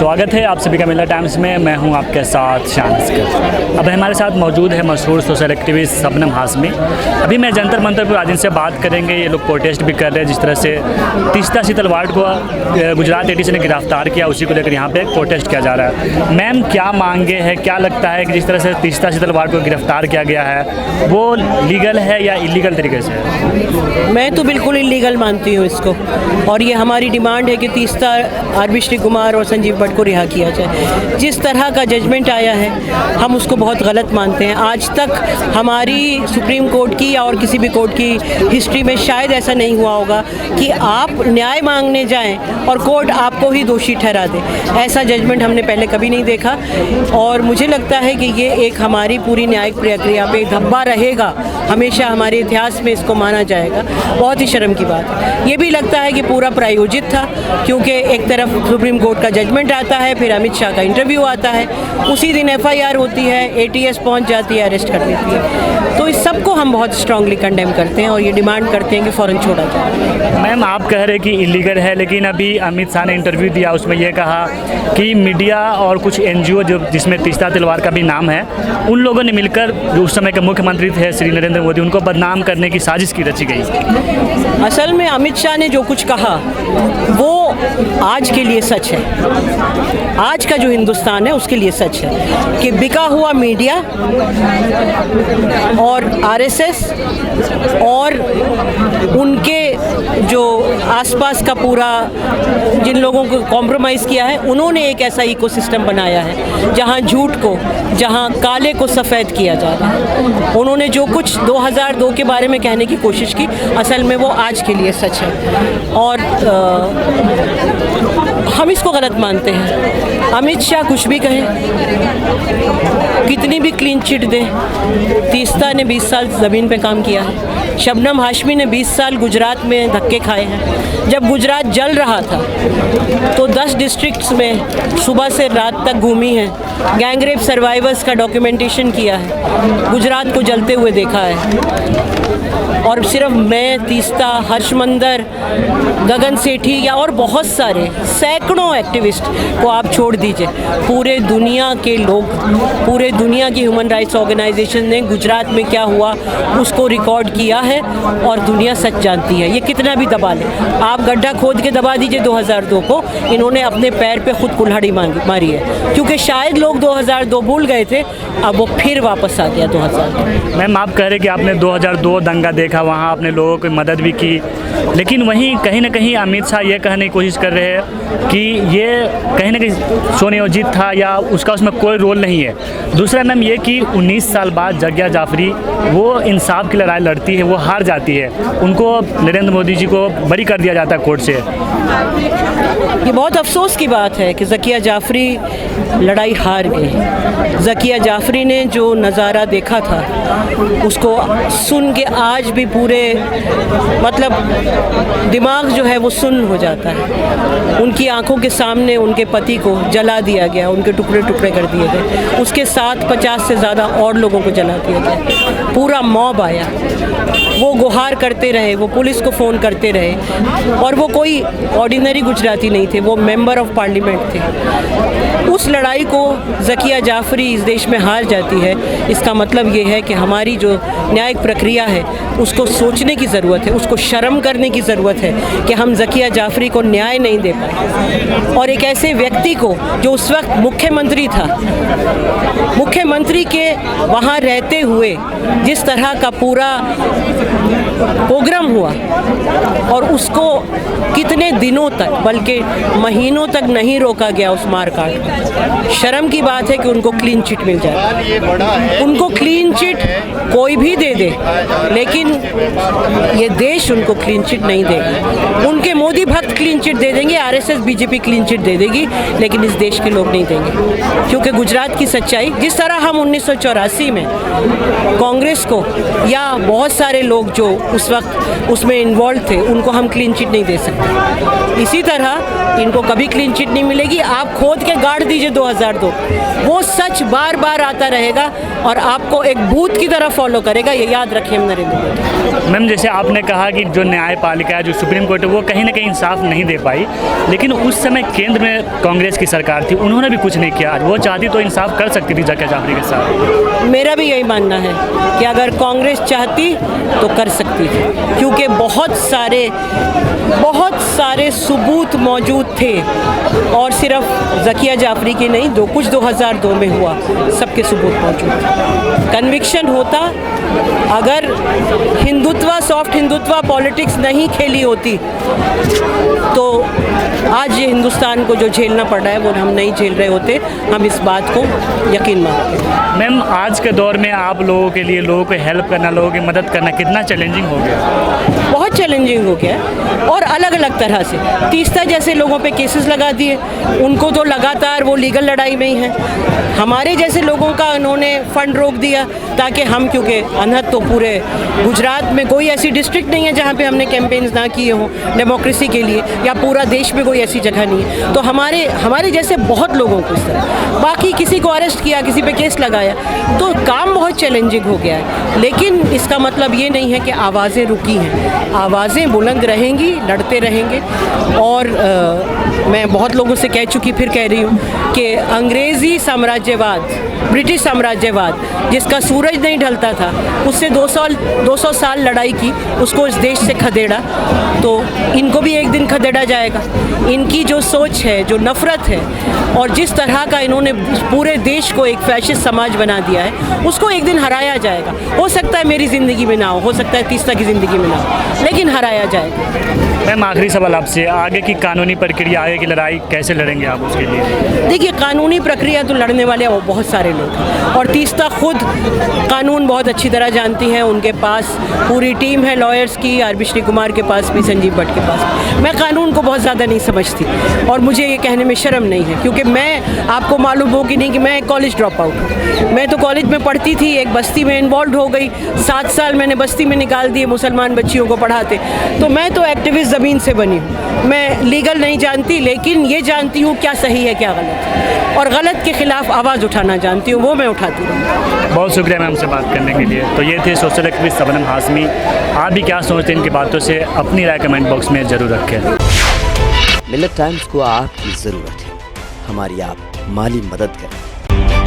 स्वागत है आप सभी का मिला टाइम्स में। मैं हूं आपके साथ शांतिकर। अब हमारे साथ मौजूद है मशहूर सोशल एक्टिविस्ट शबनम हाशमी। अभी मैं जंतर मंतर पर आज इनसे बात करेंगे। ये लोग प्रोटेस्ट भी कर रहे हैं, जिस तरह से तीस्ता शीतल वार्ड को गुजरात एडीसी ने गिरफ्तार किया, उसी को लेकर यहाँ पे प्रोटेस्ट किया जा रहा है। मैम, क्या मांगे हैं? क्या लगता है कि जिस तरह से तीस्ता शीतल वार्ड को गिरफ्तार किया गया है वो लीगल है या इलीगल तरीके से है? मैं तो बिल्कुल इलीगल मानती हूँ इसको, और ये हमारी डिमांड है कि तीस्ता आरबी श्री कुमार और संजीव भट्ट को रिहा किया जाए। जिस तरह का जजमेंट आया है हम उसको बहुत गलत मानते हैं। आज तक हमारी सुप्रीम कोर्ट की या और किसी भी कोर्ट की हिस्ट्री में शायद ऐसा नहीं हुआ होगा कि आप न्याय मांगने जाएं और कोर्ट आपको ही दोषी ठहरा दे। ऐसा जजमेंट हमने पहले कभी नहीं देखा, और मुझे लगता है कि ये एक हमारी पूरी न्यायिक प्रक्रिया पे धब्बा रहेगा। हमेशा हमारे इतिहास में इसको माना जाएगा। बहुत ही शर्म की बात है। ये भी लगता है कि पूरा प्रायोजित था, क्योंकि एक तरफ सुप्रीम कोर्ट का जजमेंट आता है, फिर अमित शाह का इंटरव्यू आता है, उसी दिन एफआईआर होती है, एटीएस पहुंच जाती है, अरेस्ट कर देती है। तो इस सबको हम बहुत स्ट्रांगली कंडेम करते हैं और ये डिमांड करते हैं कि फ़ौरन छोड़ा जाए। मैम, आप कह रहे हैं कि इलीगल है, लेकिन अभी अमित शाह ने इंटरव्यू दिया, उसमें ये कहा कि मीडिया और कुछ एनजीओ जो जिसमें तीस्ता तलवार का भी नाम है, उन लोगों ने मिलकर जो उस समय के मुख्यमंत्री थे श्री नरेंद्र मोदी, उनको बदनाम करने की साजिश की रची गई। असल में अमित शाह ने जो कुछ कहा वो आज के लिए सच है। आज का जो हिंदुस्तान है उसके लिए सच है कि बिका हुआ मीडिया और आरएसएस और उनके जो आसपास का पूरा जिन लोगों को कॉम्प्रोमाइज़ किया है, उन्होंने एक ऐसा इकोसिस्टम बनाया है जहां झूठ को, जहां काले को सफ़ेद किया जा रहा है। उन्होंने जो कुछ 2002 के बारे में कहने की कोशिश की, असल में वो आज के लिए सच है, और हम इसको गलत मानते हैं। अमित शाह कुछ भी कहें, कितनी भी क्लीन चिट दे, तीस्ता ने 20 साल ज़मीन पे काम किया है। शबनम हाशमी ने 20 साल गुजरात में धक्के खाए हैं। जब गुजरात जल रहा था तो 10 डिस्ट्रिक्ट्स में सुबह से रात तक घूमी है, गैंगरेप सर्वाइवर्स का डॉक्यूमेंटेशन किया है, गुजरात को जलते हुए देखा है। और सिर्फ मैं, तीस्ता, हर्षमंदर, गगन सेठी या और बहुत सारे सैकड़ों एक्टिविस्ट को आप छोड़ दीजिए, पूरे दुनिया के लोग, पूरे दुनिया की ह्यूमन राइट्स ऑर्गेनाइजेशन ने गुजरात में क्या हुआ उसको रिकॉर्ड किया है, और दुनिया सच जानती है। ये कितना भी दबा ले, आप गड्ढा खोद के दबा दीजिए 2002 को, इन्होंने अपने पैर पे खुद कुल्हाड़ी मारी है, क्योंकि शायद लोग 2002 भूल गए थे, अब वो फिर वापस आ गया 2002। मैम, आप कह रहे कि आपने 2002 दंगा देखा, वहाँ आपने लोगों की मदद भी की, लेकिन वहीं कहीं ना कहीं अमित शाह ये कहने की कोशिश कर रहे हैं कि ये कहीं ना कहीं सुनियोजित था या उसका उसमें कोई रोल नहीं है। दूसरा मैम ये कि 19 साल बाद जग्या जाफरी वो इंसाफ की लड़ाई लड़ती है, वो हार जाती है, उनको नरेंद्र मोदी जी को बरी कर दिया जाता है कोर्ट से। ये बहुत अफसोस की बात है कि ज़किया जाफरी लड़ाई हार गई। ज़किया जाफरी ने जो नज़ारा देखा था उसको सुन के आज भी पूरे मतलब दिमाग जो है वो सुन्न हो जाता है। उनकी आंखों के सामने उनके पति को जला दिया गया, उनके टुकड़े टुकड़े कर दिए गए, उसके साथ 50 से ज़्यादा और लोगों को जला दिया गया। पूरा मॉब आया, वो गुहार करते रहे, वो पुलिस को फ़ोन करते रहे, और वो कोई ऑर्डिनरी गुजराती नहीं थे, वो मेंबर ऑफ पार्लियामेंट थे। उस लड़ाई को ज़किया जाफरी इस देश में हार जाती है, इसका मतलब ये है कि हमारी जो न्यायिक प्रक्रिया है उसको सोचने की ज़रूरत है, उसको शर्म करने की ज़रूरत है कि हम ज़किया जाफरी को न्याय नहीं दे पाए। और एक ऐसे व्यक्ति को जो उस वक्त मुख्यमंत्री था, मुख्यमंत्री के वहाँ रहते हुए जिस तरह का पूरा प्रोग्राम हुआ, और उसको कितने दिनों तक, बल्कि महीनों तक नहीं रोका गया उस मारकाट। शर्म की बात है कि उनको क्लीन चिट मिल जाए। उनको क्लीन चिट कोई भी दे दे, लेकिन ये देश उनको क्लीन चिट नहीं देगा। उनके मोदी भक्त क्लीन चिट दे देंगे, आरएसएस बीजेपी क्लीन चिट दे देगी, लेकिन इस देश के लोग नहीं देंगे। क्योंकि गुजरात की सच्चाई, जिस तरह हम 1984 में कांग्रेस को या बहुत सारे लोग जो उस वक्त उसमें इन्वॉल्व थे उनको हम क्लीन चिट नहीं दे सकते, इसी तरह इनको कभी क्लीन चिट नहीं मिलेगी। आप खोद के गाड़ दीजिए लीजिए 2002, वो सच बार बार आता रहेगा और आपको एक भूत की तरह फॉलो करेगा, ये याद रखिए नरेंद्र मोदी। मैम, जैसे आपने कहा कि जो न्यायपालिका है, जो सुप्रीम कोर्ट है, वो कहीं ना कहीं इंसाफ नहीं दे पाई, लेकिन उस समय केंद्र में कांग्रेस की सरकार थी, उन्होंने भी कुछ नहीं किया। वो चाहती तो इंसाफ कर सकती थी जाकिया जाफरी के साथ। मेरा भी यही मानना है कि अगर कांग्रेस चाहती तो कर सकती थी, क्योंकि बहुत सारे सबूत मौजूद थे, और सिर्फ ज़किया जाफरी के नहीं, जो कुछ 2002 में हुआ सबके सबूत मौजूद थे। कन्विक्शन होता, अगर हिंदुत्व, सॉफ्ट हिंदुत्व पॉलिटिक्स नहीं खेली होती तो आज ये हिंदुस्तान को जो झेलना पड़ रहा है वो हम नहीं झेल रहे होते, हम इस बात को यकीन मानते हैं। मैम, आज के दौर में आप लोगों के लिए, लोगों को हेल्प करना, लोगों की मदद करना कितना चैलेंजिंग हो गया? बहुत चैलेंजिंग हो गया, और अलग अलग तरह से। तीस्ता जैसे लोगों पे केसेस लगा दिए, उनको तो लगातार वो लीगल लड़ाई में ही हैं। हमारे जैसे लोगों का उन्होंने फंड रोक दिया, ताकि हम, क्योंकि अनहद तो पूरे गुजरात में कोई ऐसी डिस्ट्रिक्ट नहीं है जहाँ पे हमने कैंपेन्स ना किए हों डेमोक्रेसी के लिए, या पूरा देश में कोई ऐसी जगह नहीं है। तो हमारे जैसे बहुत लोगों को इस तरह, बाकी किसी को अरेस्ट किया, किसी पे केस लगाया, तो काम बहुत चैलेंजिंग हो गया है। लेकिन इसका मतलब ये नहीं है कि आवाज़ें रुकी हैं, आवाज़ें बुलंद रहेंगी, लड़ते रहेंगे। और मैं बहुत लोगों से कह चुकी, फिर कह रही हूँ कि अंग्रेज़ी साम्राज्यवाद, ब्रिटिश साम्राज्यवाद, जिसका सूरज नहीं ढलता था, उससे 200 साल लड़ाई की, उसको इस देश से खदेड़ा, तो इनको भी एक दिन खदेड़ा जाएगा। इनकी जो सोच है, जो नफ़रत है, और जिस तरह का इन्होंने पूरे देश को एक फैशिस्ट समाज बना दिया है, उसको एक दिन हराया जाएगा। हो सकता है मेरी ज़िंदगी में ना हो सकता है तीस्ता की ज़िंदगी में ना हो, लेकिन हराया जाएगा। मैम, आखिरी सवाल आपसे, आगे की कानूनी प्रक्रिया, आगे की लड़ाई कैसे लड़ेंगे आप उसके लिए? देखिए, कानूनी प्रक्रिया तो लड़ने वाले वो बहुत सारे लोग हैं, और तीस्ता खुद कानून बहुत अच्छी तरह जानती हैं, उनके पास पूरी टीम है लॉयर्स की, आर.बी. श्री कुमार के पास भी, संजीव भट्ट के पास। मैं कानून को बहुत ज़्यादा नहीं समझती, और मुझे ये कहने में शर्म नहीं है, क्योंकि मैं, आपको मालूम हो कि नहीं, कि मैं कॉलेज ड्रॉप आउट हूँ। मैं तो कॉलेज में पढ़ती थी, एक बस्ती में इन्वॉल्व हो गई, 7 साल मैंने बस्ती में निकाल दिए मुसलमान बच्चियों को पढ़ाते। तो मैं तो एक्टिविस्ट ज़मीन से बनी हूँ, मैं लीगल नहीं जानती, लेकिन ये जानती हूँ क्या सही है क्या गलत है, और गलत के खिलाफ आवाज़ उठाना जानती हूँ, वो मैं उठाती हूँ। बहुत शुक्रिया मैम से बात करने के लिए। तो ये थे सोशल एक्टिविस्ट शबनम हाशमी। आप भी क्या सोचते हैं इनकी बातों से, अपनी राय कमेंट बॉक्स में ज़रूर रखें। मिल्लत टाइम्स को आपकी ज़रूरत है, हमारी आप माली मदद करें।